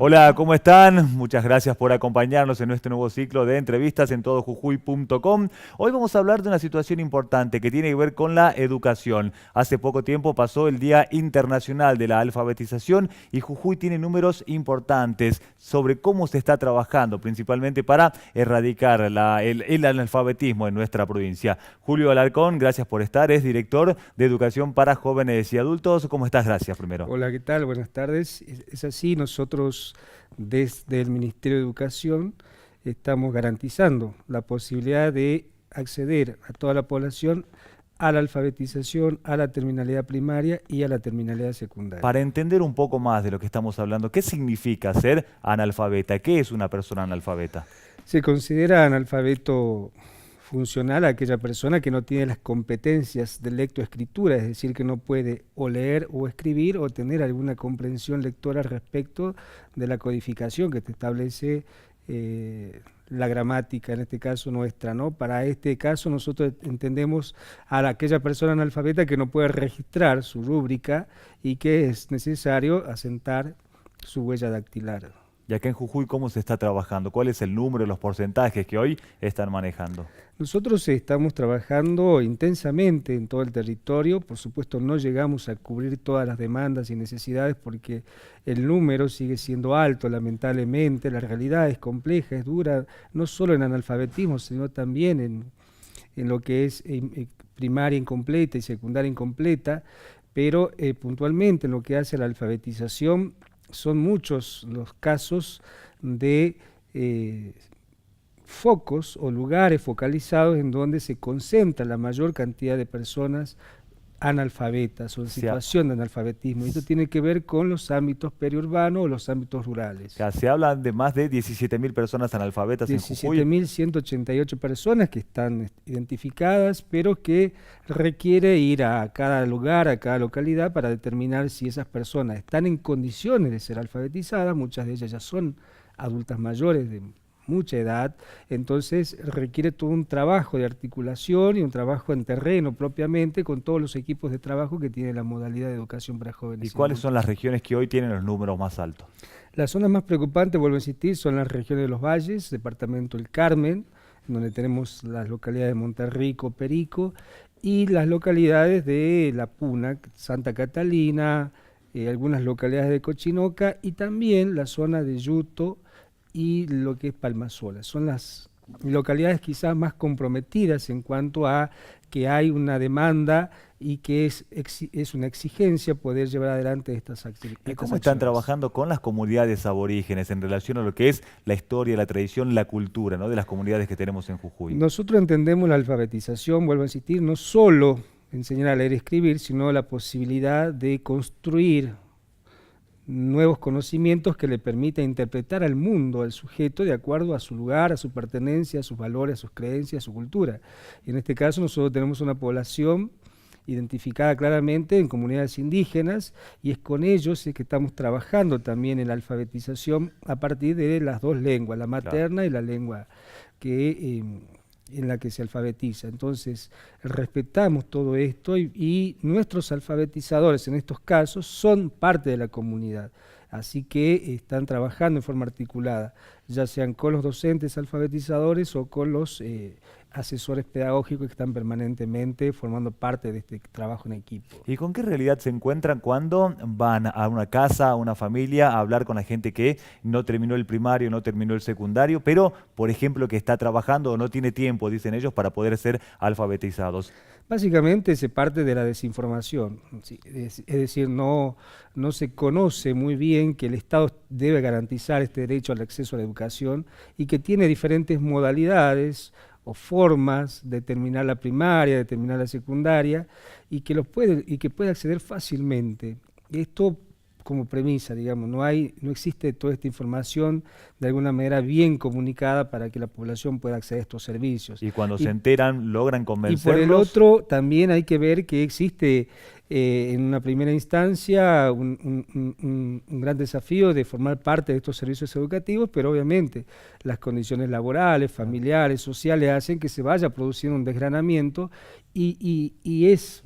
Hola, ¿cómo están? Muchas gracias por acompañarnos en este nuevo ciclo de entrevistas en todojujuy.com. Hoy vamos a hablar de una situación importante que tiene que ver con la educación. Hace poco tiempo pasó el Día Internacional de la Alfabetización y Jujuy tiene números importantes sobre cómo se está trabajando, principalmente para erradicar el analfabetismo en nuestra provincia. Julio Alarcón, gracias por estar, es director de Educación para Jóvenes y Adultos. ¿Cómo estás? Gracias primero. Hola, ¿qué tal? Buenas tardes. Es así, nosotros desde el Ministerio de Educación estamos garantizando la posibilidad de acceder a toda la población a la alfabetización, a la terminalidad primaria y a la terminalidad secundaria. Para entender un poco más de lo que estamos hablando, ¿qué significa ser analfabeta? ¿Qué es una persona analfabeta? Se considera analfabeto funcional a aquella persona que no tiene las competencias de lectoescritura, es decir, que no puede o leer o escribir o tener alguna comprensión lectora respecto de la codificación que te establece la gramática, en este caso nuestra, ¿no? Para este caso nosotros entendemos a aquella persona analfabeta que no puede registrar su rúbrica y que es necesario asentar su huella dactilar. Y acá en Jujuy, ¿cómo se está trabajando? ¿Cuál es el número, los porcentajes que hoy están manejando? Nosotros estamos trabajando intensamente en todo el territorio, por supuesto no llegamos a cubrir todas las demandas y necesidades porque el número sigue siendo alto, lamentablemente, la realidad es compleja, es dura, no solo en analfabetismo, sino también en lo que es primaria incompleta y secundaria incompleta, pero puntualmente en lo que hace a la alfabetización son muchos los casos de focos o lugares focalizados en donde se concentra la mayor cantidad de personas analfabetas o en situación de analfabetismo. Esto tiene que ver con los ámbitos periurbanos o los ámbitos rurales. Se habla de más de 17.000 personas analfabetas en Jujuy. 17.188 personas que están identificadas, pero que requiere ir a cada lugar, a cada localidad para determinar si esas personas están en condiciones de ser alfabetizadas. Muchas de ellas ya son adultas mayores de mucha edad, entonces requiere todo un trabajo de articulación y un trabajo en terreno propiamente con todos los equipos de trabajo que tiene la modalidad de educación para jóvenes. ¿Y cuáles son las regiones que hoy tienen los números más altos? Las zonas más preocupantes, vuelvo a insistir, son las regiones de los valles, departamento del Carmen, donde tenemos las localidades de Monterrico, Perico, y las localidades de La Puna, Santa Catalina, algunas localidades de Cochinoca, y también la zona de Yuto, y lo que es Palmasola. Son las localidades quizás más comprometidas en cuanto a que hay una demanda y que es una exigencia poder llevar adelante estas actividades. ¿Y cómo están trabajando con las comunidades aborígenes en relación a lo que es la historia, la tradición, la cultura, ¿no?, de las comunidades que tenemos en Jujuy? Nosotros entendemos la alfabetización, vuelvo a insistir, no solo enseñar a leer y escribir, sino la posibilidad de construir nuevos conocimientos que le permita interpretar al mundo, al sujeto, de acuerdo a su lugar, a su pertenencia, a sus valores, a sus creencias, a su cultura. Y en este caso nosotros tenemos una población identificada claramente en comunidades indígenas y es con ellos que estamos trabajando también en la alfabetización a partir de las dos lenguas, la materna y la lengua que en la que se alfabetiza. Entonces, respetamos todo esto y nuestros alfabetizadores en estos casos son parte de la comunidad. Así que están trabajando en forma articulada, ya sean con los docentes alfabetizadores o con los asesores pedagógicos que están permanentemente formando parte de este trabajo en equipo. ¿Y con qué realidad se encuentran cuando van a una casa, a una familia, a hablar con la gente que no terminó el primario, no terminó el secundario, pero, por ejemplo, que está trabajando o no tiene tiempo, dicen ellos, para poder ser alfabetizados? Básicamente se parte de la desinformación, es decir, no se conoce muy bien que el Estado debe garantizar este derecho al acceso a la educación y que tiene diferentes modalidades o formas de terminar la primaria, de terminar la secundaria, y que puede acceder fácilmente. Esto como premisa, digamos, no existe toda esta información de alguna manera bien comunicada para que la población pueda acceder a estos servicios. Y cuando se enteran, logran Y convencerlos. por el otro, también hay que ver que existe en una primera instancia un gran desafío de formar parte de estos servicios educativos, pero obviamente las condiciones laborales, familiares, sociales hacen que se vaya produciendo un desgranamiento y es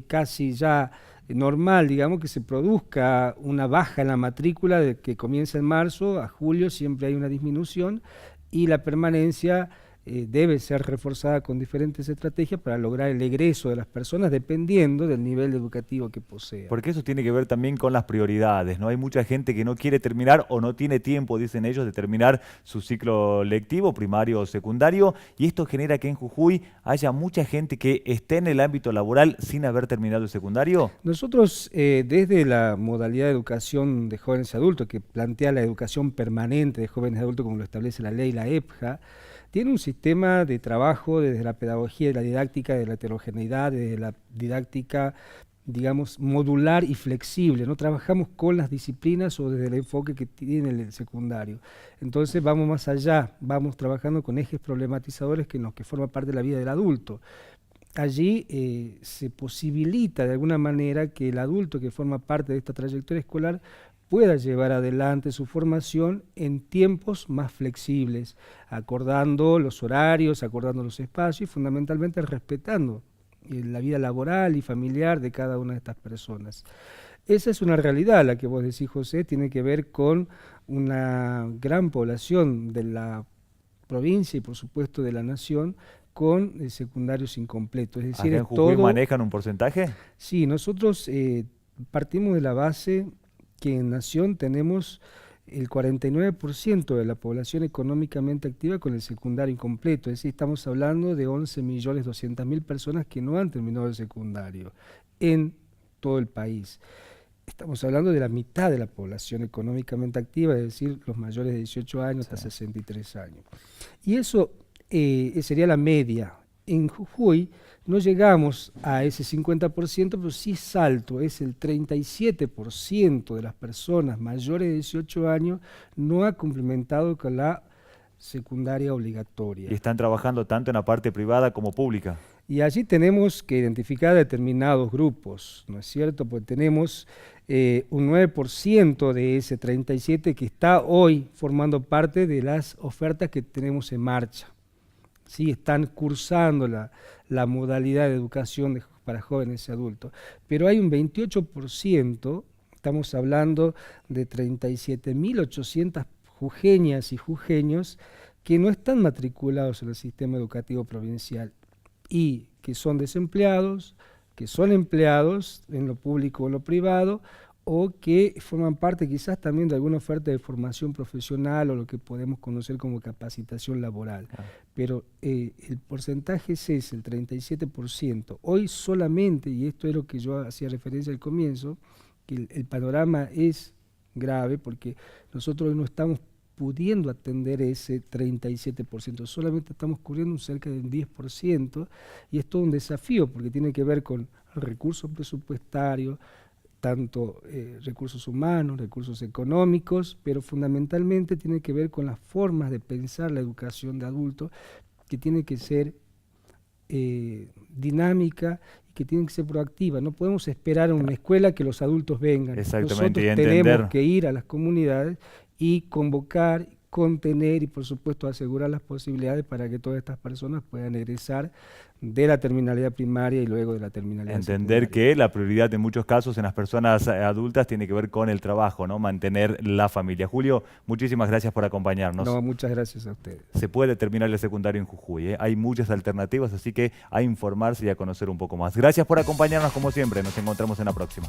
casi ya normal, digamos, que se produzca una baja en la matrícula de que comienza en marzo a julio, siempre hay una disminución y la permanencia debe ser reforzada con diferentes estrategias para lograr el egreso de las personas dependiendo del nivel educativo que posea. Porque eso tiene que ver también con las prioridades, ¿no? Hay mucha gente que no quiere terminar o no tiene tiempo, dicen ellos, de terminar su ciclo lectivo, primario o secundario, y esto genera que en Jujuy haya mucha gente que esté en el ámbito laboral sin haber terminado el secundario. Nosotros, desde la modalidad de educación de jóvenes y adultos, que plantea la educación permanente de jóvenes y adultos como lo establece la ley, la EPJA, tiene un sistema de trabajo desde la pedagogía, de la didáctica, de la heterogeneidad, desde la didáctica, digamos, modular y flexible. No trabajamos con las disciplinas o desde el enfoque que tiene el secundario. Entonces vamos más allá, vamos trabajando con ejes problematizadores que forman parte de la vida del adulto. Allí se posibilita de alguna manera que el adulto que forma parte de esta trayectoria escolar pueda llevar adelante su formación en tiempos más flexibles, acordando los horarios, acordando los espacios y fundamentalmente respetando la vida laboral y familiar de cada una de estas personas. Esa es una realidad, la que vos decís, José, tiene que ver con una gran población de la provincia y por supuesto de la nación con secundarios incompletos. Es decir, ¿Acá en Jujuy manejan un porcentaje? Sí, nosotros partimos de la base que en Nación tenemos el 49% de la población económicamente activa con el secundario incompleto, es decir, estamos hablando de 11.200.000 personas que no han terminado el secundario en todo el país. Estamos hablando de la mitad de la población económicamente activa, es decir, los mayores de 18 años hasta 63 años. Y eso sería la media. En Jujuy no llegamos a ese 50%, pero sí es alto, es el 37% de las personas mayores de 18 años no ha cumplimentado con la secundaria obligatoria. Y están trabajando tanto en la parte privada como pública. Y allí tenemos que identificar determinados grupos, ¿no es cierto? Pues tenemos un 9% de ese 37% que está hoy formando parte de las ofertas que tenemos en marcha. Sí, están cursando la modalidad de educación para jóvenes y adultos, pero hay un 28%, estamos hablando de 37.800 jujeñas y jujeños que no están matriculados en el sistema educativo provincial y que son desempleados, que son empleados en lo público o en lo privado, o que forman parte quizás también de alguna oferta de formación profesional o lo que podemos conocer como capacitación laboral. Pero el porcentaje es ese, el 37%. Hoy solamente, y esto es lo que yo hacía referencia al comienzo, que el panorama es grave porque nosotros no estamos pudiendo atender ese 37%, solamente estamos cubriendo un cerca del 10%, y es todo un desafío porque tiene que ver con recursos presupuestarios, tanto recursos humanos, recursos económicos, pero fundamentalmente tiene que ver con las formas de pensar la educación de adultos, que tiene que ser dinámica y que tiene que ser proactiva. No podemos esperar en una escuela que los adultos vengan. Exactamente, Nosotros tenemos que ir a las comunidades y convocar, contener y por supuesto asegurar las posibilidades para que todas estas personas puedan egresar de la terminalidad primaria y luego de la terminalidad Entender secundaria. que la prioridad en muchos casos en las personas adultas tiene que ver con el trabajo, ¿no? Mantener la familia. Julio, muchísimas gracias por acompañarnos. No, muchas gracias a ustedes. Se puede terminar el secundario en Jujuy, ¿eh? Hay muchas alternativas, así que a informarse y a conocer un poco más. Gracias por acompañarnos como siempre, nos encontramos en la próxima.